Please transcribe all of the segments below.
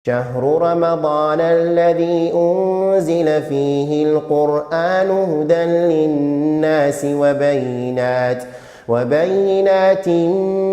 شهر رمضان الذي أنزل فيه القرآن هدى للناس وبينات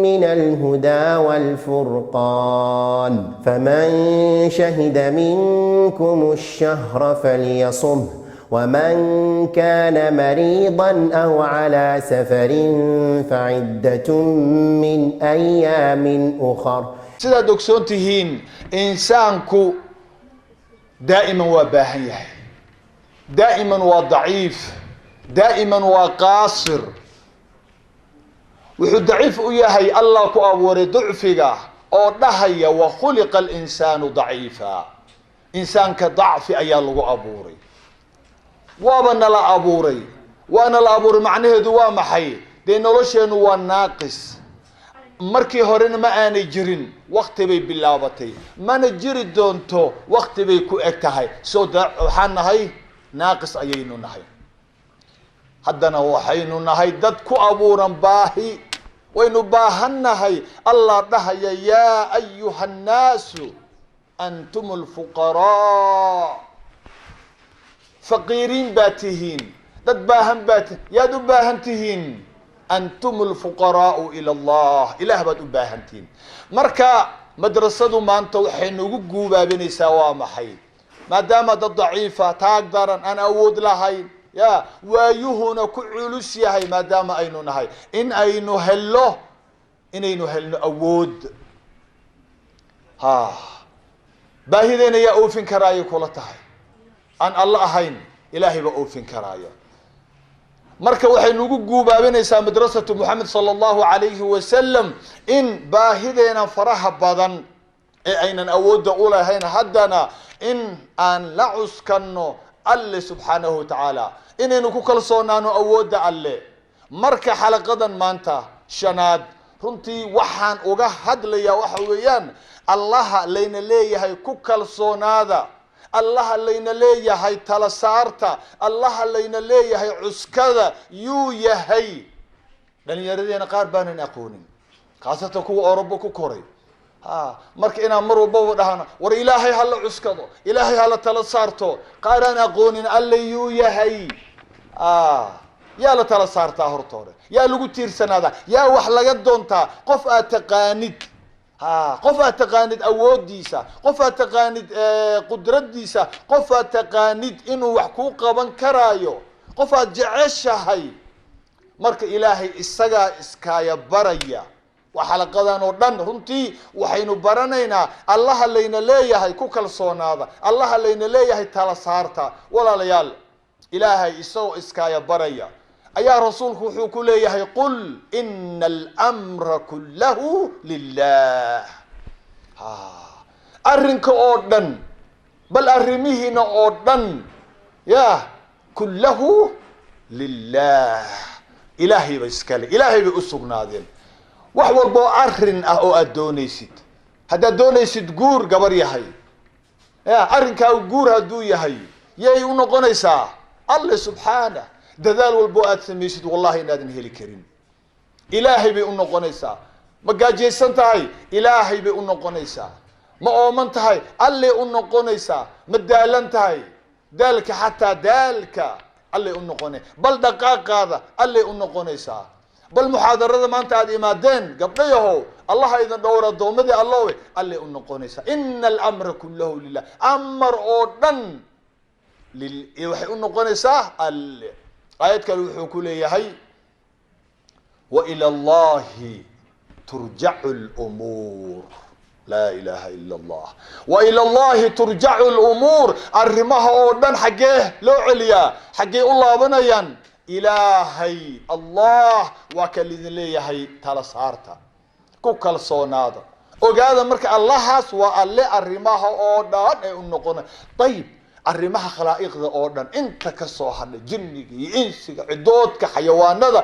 من الهدى والفرقان فمن شهد منكم الشهر فليصمه ومن كان مريضا أو على سفر فعدة من أيام أخر. sidaad ogsoon tihiin insaanku daa'iman waa baahan yahay, daa'iman waa daciif, daa'iman waa qaasir. wuxuu daciif u yahay allah ku abuuray ducfiga oo dhahaya wa khuliqa al-insaanu daciifa. insaanka dacfi ayaa lagu abuuray, waaba nala abuuray, waana la abuuray macnaheedu waa maxay? dee nolosheenu waa naaqis. markii horena ma aanay jirin, waqti bay bilaabatay, mana jiri doonto, waqti bay ku eg tahay. soo waxaan nahay naaqis ayaynu nahay. haddana waxaynu nahay dad ku abuuran baahi, waynu baahannahay. allah dhahaya yaa ayuha nnaasu antum alfuqaraa, faqiiriin baa tihiin, dad baahan baa tihiin. yaad u baahan tihiin? antum alfuqaraau ila allah, ilaah baad u baahantihiin. marka madrasadu maanta waxay nagu guubaabinaysaa waa maxay? maadaama dad daciifa, taag daran, aan awood lahayn, ya waayuhuna ku culus yahay, maadaama aynu nahay inaynu helno awood. baahideena yaa oofin karaayo kula tahay? aan alla ahayn, ilaahay baa oofin karaayo. marka waxay nagu guubaabinaysaa madrasatu Muhammad sallallahu alayhi wasallam in baahideena faraha badan ee aynan awoodda u lahayn, haddana in aan la cuskano alle subxaanahu wa tacaala, inaynu ku kalsoonaano awoodda alle. marka xalaqadan maanta shanaad runtii waxaan uga hadlayaa waxa weeyaan allaha layna leeyahay ku kalsoonaada, allaha layna leeyahay tala saarta, allaha layna leeyahay cuskada yuu yahay. dhalinyaradeenna qaar baanan aqoonin, khaasatan kuwa Orobo ku koray. marka inaan mar walbaba dhahana war ilaahay hala cuskado, ilaahay hala tala saarto. qaaraan aqoonin alle yuu yahay. yaa la tala saartaa hortoore, yaa lagu tiirsanaada, yaa wax laga doontaa. qof aad taqaanid, qof aad taqaanid awoodiisa, qof aad taqaanid qudradiisa, qof aad taqaanid inuu wax kuu qaban karaayo, qof aad jeceshahay. marka ilaahay isagaa iskaaya baraya. waa xalaqadan oo dhan runtii waxaynu baranaynaa allaha layna leeyahay ku kalsoonaada, allaha layna leeyahay tala saarta. walaalayaal, ilaahay isagoo iskaaya baraya ayaa rasuulku wuxuu ku leeyahay qul ina almra kullahu lilah. arrinka oo dhan, bal arrimihiina oo dhan, ya kullahu lilah. ilaahay ba iskale, ilaahay bay u sugnaadeen. wax walboo arrin ah oo aad doonaysid, haddaad doonaysid guur gabar yahay, ya arrinkaa guur hadduu yahay, yay u noqonaysaa alle subxaanah. dadaal walbo aad samaysid wallahi inaadan heli karin, ilaahay bay u noqonaysaa. ma gaajaysan tahay, ilaahay bay u noqonaysaa. ma ooman tahay, alle u noqonaysaa. ma daalan tahay, daalka xataa daalka alle u noqonay. bal dhaqaaqaada alle u noqonaysaa. bal muxaadarada maanta aad imaadeen gabdhayahow, allaha idin dhowra doomadii allowe, alle u noqonaysaa. ina almra kullahu lilah, amar oo dhan waxay u noqonaysaa alle. aayad kale wuxuu ku leeyahay wa ila allahi turjacu lumuur. laa ilaha ila allah. wa ila allahi turjacu lumuur. arrimaha oo dhan xaggee loo celiyaa, xaggee u laabanayaan? ilaahay allah waa ka lidin leeyahay tala saarta, ku kalsoonaada. ogaada marka allahaas waa alle arrimaha oo dhan ay u noqona. ayib, arrimaha khalaa'iqda oo dhan inta ka soo hadhay, jinniga iyo insiga, cidoodka, xayawaanada,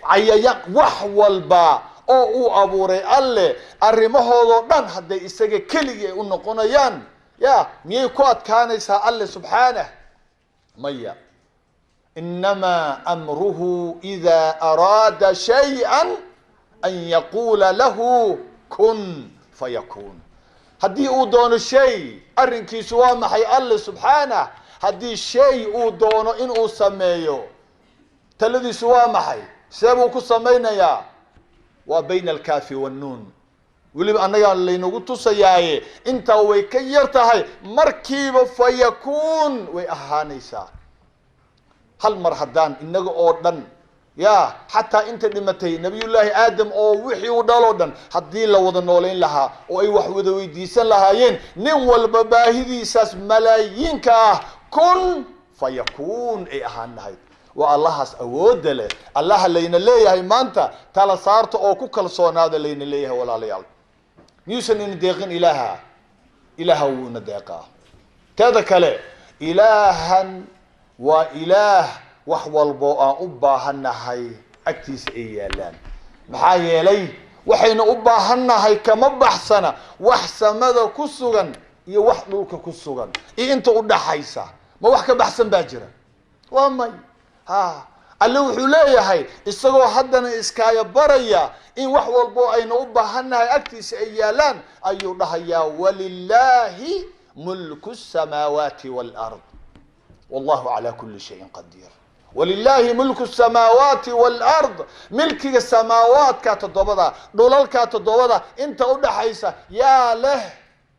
cayayaan, wax walba oo uu abuuray alle, arrimahoodoo dhan hadday isaga keligii ay u noqonayaan, ya miyay ku adkaanaysaa alle subxaanah? maya. inamaa amruhu idaa araada shay'an an yaquula lahu kun fayakuun. haddii uu doono shay arrinkiisu waa maxay alle subxaanah haddii shay uu doono inuu sameeyo taladiisu waa maxay see buu ku samaynayaa waa bayna alkaafi wannuun weliba annagaa laynagu tusayaaye intaa way ka yar tahay markiiba fayakuun way ahaanaysaa hal mar haddaan inaga oo dhan ya xataa inta dhimatay nabiyullaahi aadam oo wixii u dhaloo dhan haddii la wada noolayn lahaa oo ay wax wada weydiisan lahaayeen nin walba baahidiisaas malaayiinka ah kun fayakuun ay ahaan lahayd waa allahaas awoodda leh allaha layna leeyahay maanta tala saarta oo ku kalsoonaada layna leeyahay walaalayaal miyuusan ina deeqin ilaaha wuu ina deeqaa teeda kale ilaahan waa ilaah wax walbo aan u baahannahay agtiisa ay yaalaan maxaa yeelay waxaynu u baahannahay kama baxsana wax samada ku sugan iyo wax dhulka ku sugan iyo inta u dhaxaysa ma wax ka baxsan baa jira waa may alle wuxuu leeyahay isagoo haddana iskaaya baraya in wax walbo aynu u baahannahay agtiisa ay yaalaan ayuu dhahayaa walilaahi mulku samaawaati waalard wallahu calaa kulli shayin qadiir ولله ملك السماوات والأرض ملك السماوات كاتدوبدا دولال كاتدوبدا انت ودحيسا يا له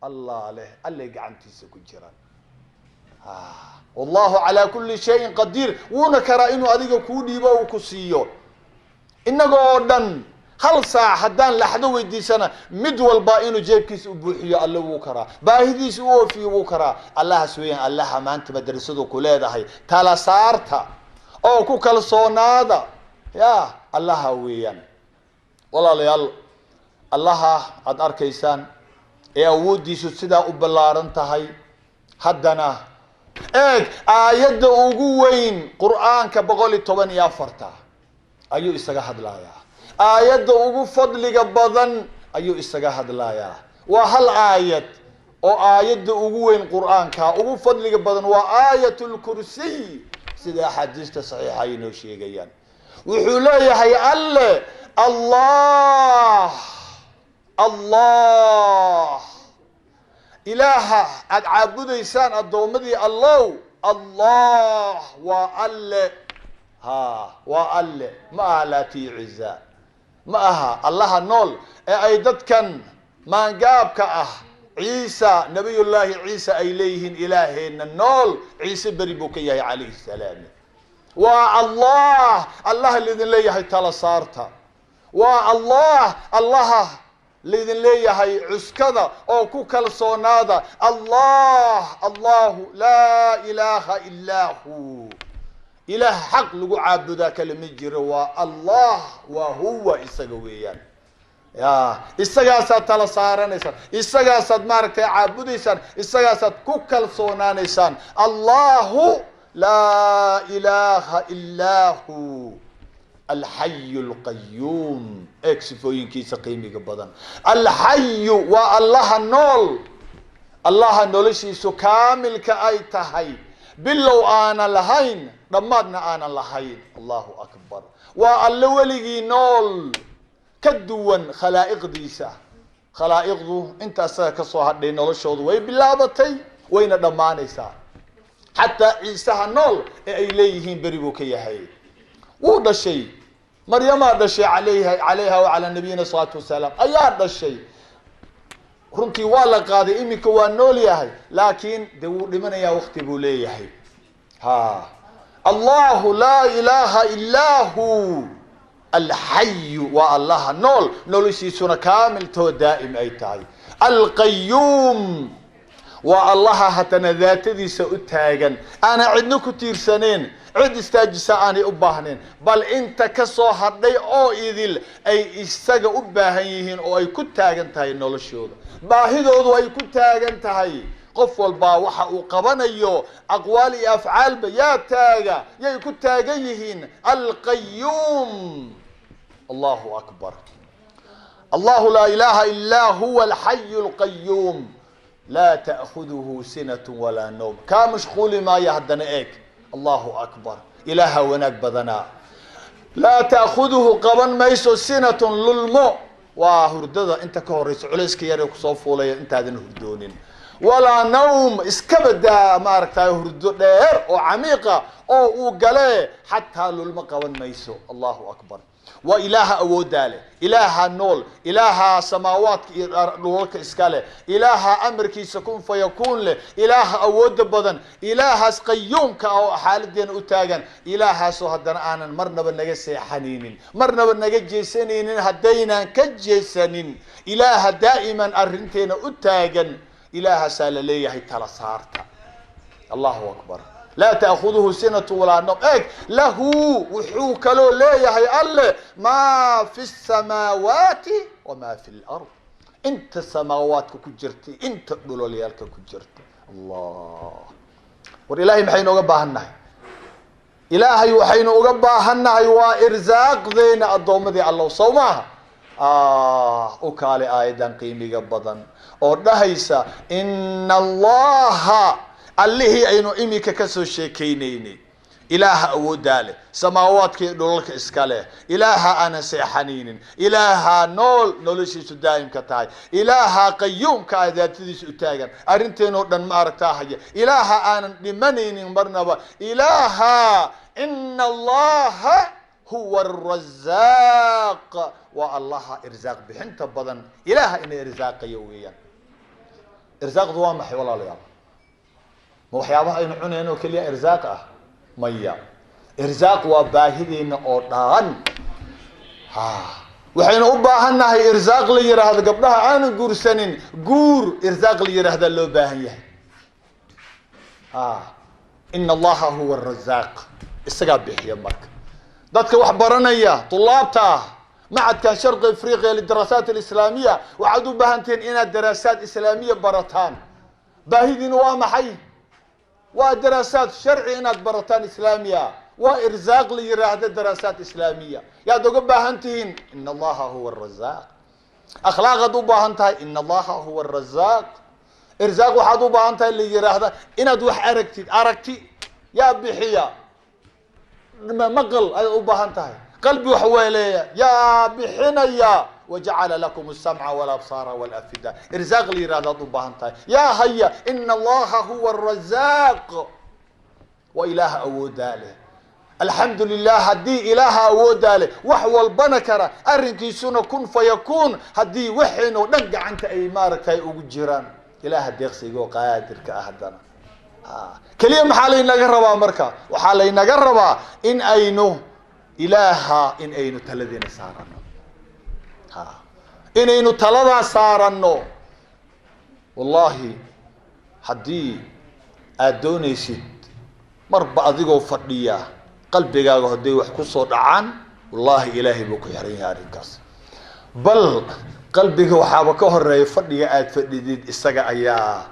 الله له اللي قعنتيسا كجيران والله على كل شيء قدير ونكرا انه اديغا كوديبا وكسيو انغو دن هل ساعة حدان لحظة ويديسانا مد والبا انو جيبكيس وبوحيو الله وكرا باهديس وفي وكرا الله سويان الله ما انت مدرسدو كوليدهي تالا سارتا oo ku kalsoonaada ya allaha weeyaan walaalayaal allaha aad arkaysaan ee awoodiisu sidaa u ballaaran tahay haddana eeg aayadda ugu weyn qur'aanka 114 ayuu isaga hadlayaa aayadda ugu fadliga badan ayuu isaga hadlayaa waa hal aayad oo aayadda ugu weyn qur'aanka ugu fadliga badan waa aayatul kursi sida xadiista saxiixa inoo sheegayaan wuxuu leeyahay alle allah ilaaha aad caabudaysaan addoomadii allah waa alle waa alle ma aha laatii ciza ma aha allaha nool ee ay dadkan maangaabka ah عيسى نبي الله عيسى إليه إلهي النول عيسى بريبوك يا عليه السلام والله الله الذي لا يهي تلا صارتا والله الله الذي لا يهي عسكذا أو كوكال صونادا الله لا إله إلا هو إله حق لقو عابدا كلمة جروا الله وهو إسقويا يا إسقاسات تلا صارنيسان إسقاسات مارك عابديسان إسقاسات كوكال صونانيسان الله لا إله إلا هو الحي القيوم اكسفوين كيس قيمي قبضان الحي والله النول الله نولشي سو كامل كأيتهي باللو آنا لهين رمادنا آنا لهين الله أكبر والولي نول كدوان خلائق ديسا خلائق دو انت اساكا سو هدي نولشود وي بلابتي وين دمانيسا حتى عيسى النول اي ليهين بريبو كيهي ودا شيء مريم هذا الشيء عليها وعلى نبينا صلى الله عليه وسلم اي هذا الشيء runtii waa la qaaday imika waa nool yahay laakiin de wuu dhimanaya waqti buu leeyahay الله لا إله إلا هو الحي والله نول نولشي سنة كامل تو دائم أي تاي القيوم والله هتنا ذات ذي سأتاجن أنا عندنا كتير سنين عد استاجسا أنا أباهنين بل أنت كسو هدي أو إذل أي استاج أباهيهن أو أي كتاجن تاي نولشيو باهيدو أي كتاجن تاي قفل با وحا وقبنيو أقوال أفعال بيا تاجا يا كتاجيهن القيوم الله أكبر الله لا إله إلا هو الحي القيوم لا تأخذه سنة ولا نوم كمشغول ما يهدنا إيك الله أكبر إله ونك بدنا لا تأخذه قبن ميسو سنة للمو وهرددا انت كهريس عليسك يري كسو فولay intaadan hurdoonin ولا نوم اسكبدا ما aragtay hurdo dheer oo camiiqa oo uu gale hatta lulma qaban mayso Allahu akbar wa ilaha awoodale ilaha nool ilaha samaawaadka iyo dhulka iskale ilaha amarkiisa kun fayakun le ilaha awood badan ilahaas qayyumka oo xaaladeen u taagan ilahaas oo haddana aanan marnaba naga seexaninin marnaba naga jeesaninin haddaynan ka jeesanin ilaha daa'iman arinteena u taagan ilaha salaleeyahay tala saarta Allahu akbar لا تأخذه سنة ولا نوم له وحوك له ليه الله ما في السماوات وما في الأرض انت السماوات كجرتي انت دولوليالك كجرتي الله والإلهي محين وقباهناي إلهي وحين وقباهناي وإرزاق ذين الضوم ذي الله صومها وكالي آيدا قيمي قبضا ودهيسا إن الله اللي aynu imika ka soo sheekeynayni ilaaha awoodale samaawaadka dhulka iskale ilaaha ana seexaninin ilaaha noloshiisu daa'imka tahay ilaaha qayyumka adaatadiisu u taagan arinteeno dhan ma aragtaahay ilaaha aanan dhimanaynin marnaba ilaaha inna allaha huwa ar-razzaq wa allaha irzaaq bixinta badan ilaaha inay irzaaqayo weeyaan irzaaqdu waa maxay walaalayaal waxyaabaha aynu cunayno kaliya irzaaq ah maya irzaaq waa baahideena oo dhan waxaynu u baahanahay irzaaq la yiraahdo gabdhaha aan guursanin guur irzaaq la yiraahdo loo baahan yahay inna allaha huwa ar-razzaq isaga bixiya marka dadka wax baranaya طلابta معهد شرق افريقيا للدراسات الاسلاميه وعدوا باهنتين ان دراسات اسلاميه برتان باهدين وامحي ودراسات شرعي إنك برتان إسلامية وإرزاق ليراد دراسات إسلامية يا دوغ باهنتين إن الله هو الرزاق أخلاق دو باهنتها إن الله هو الرزاق إرزاق وحدو باهنتها اللي يراد إن دوح أركتي يا بحيا مقل أو باهنتها قلبي وحوالي يا بحنيا وجعل لكم السمع والابصار والافئده ارزاق لي راد ضبانتاي يا هيا ان الله هو الرزاق واله اوداله الحمد لله هدي اله اوداله وحول بنكره ارنكيسنا كن فيكون هدي وحينو دغعنت اي ماركاي ugu jiraan ilaah deeqsigo qaadirka ahdana kaliya maxaa la inaga rabaa marka waxa la inaga rabaa in aynu ilaaha in aynu taladina saarano inaynu talada saarano wallahi hadii aad doonaysid marba adigoo fadhiya qalbigaaga haday wax ku soo dhacaan wallahi ilaahi buu ku xiran yahay arrinkaas bal qalbiga waxaaba ka horeeyo fadhiga aad fadhidid isaga ayaa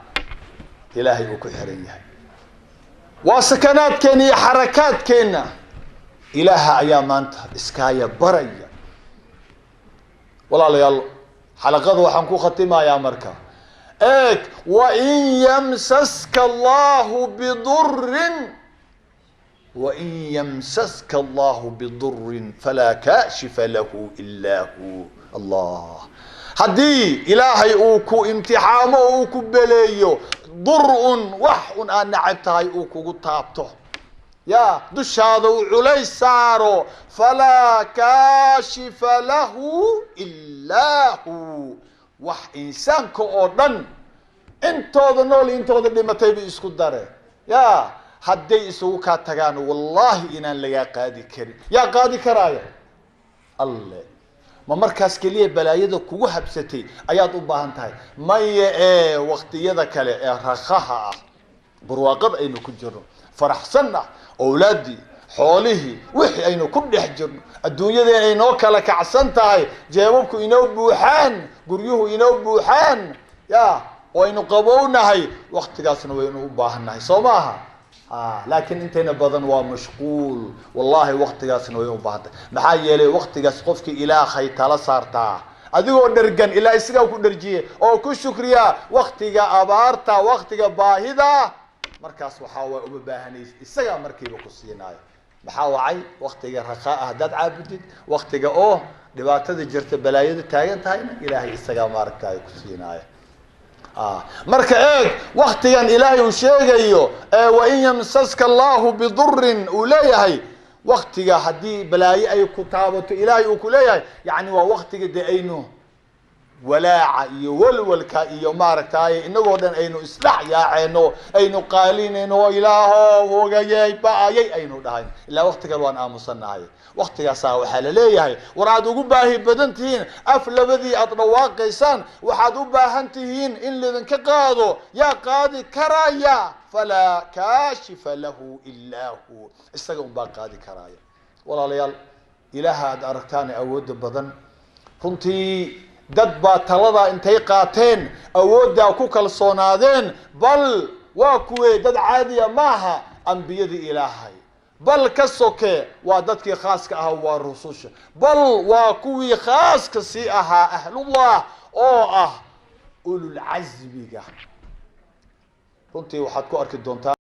ilaahi uu ku xiran yahay waa sakanaadkeena iyo xarakaadkeena ilaaha ayaa maanta iskaaya baraya walaalayaal xalaqada waxaan ku khatimayaa marka وإن يمسسك الله بضر فلا كاشف له إلا هو الله هدي إلهي أوكو امتحامه أوكو بليو ضر وح أن نعبتهاي أوكو طابته يا دش هذا علي سارو فلا كاشف له إلا هو وح إنسان كأردن انتو ذا نولي انتو ذا دمتي بيسكو داره يا هدي اسوكا تغان والله إنان ليا قادي كري يا قادي كرايا الله ما مركز كليه بلايده كوغو حبستي اياد وباهنتahay maye waqtiyada kale ee raxaha barwaaqad aynu ku jirno faraxsanna awlaadi xoolihi wixii aynu ku dhex jirno adduunyada inoo kala kacsan tahay jeebabku inoo buuxaan guryuhu inoo buuxaan ya waynu qabownahay waqtigaasna waynu u baahanahay Soomaha لكن انتنا بدن ومشغول والله وقتigaasna way u baahatay maxaa yeelay waqtigaas qofkii ilaahay tala saarta adigoo dhargan ilaa isaga ku dharjiye oo ku shukriya waqtiga abaarta waqtiga baahida markaas waxa way u baahanaysid isaga markiiba ku siinaayo محاوعي وقتك رخاء هداد عابدين وقتك أوه دبعت جرت بلايد تاين تاين إلهي استقام ماركاي كسيناي مركا إيه وقت إلهي وشيء وإن يمسسك الله بضر أوليه وقت حدي بلاي أي كتابة إلهي وكليه يعني ووقت دعينه ولا يولول كاي ماركاي إنه ودن أينو إصلاح يا عينو أينو قالين إنه إله هو جاي باي أينو دهين إلا وقت قالوا أنا مصنعي وقت يا ساوي حلاليه ورادو باهي بدنتين أفل بدي أطرواق قيسان وحدو باهنتين إن لذن كقادو يا قاضي كرايا فلا كاشف له إلا هو استقوم باقاضي كرايا والله ليال إله هذا أركتاني أود بدن كنتي dad baa talada intay qaateen awooda ku kalsoonaadeen bal waa kuwee dad caadiya maaha anbiyada ilaahay bal ka soke waa dadkii khaaska ah waa rususha bal waa kuwii khaaska si ahaa ahlullah oo ah ulul azmiga runtii waxaad ku arki doontaa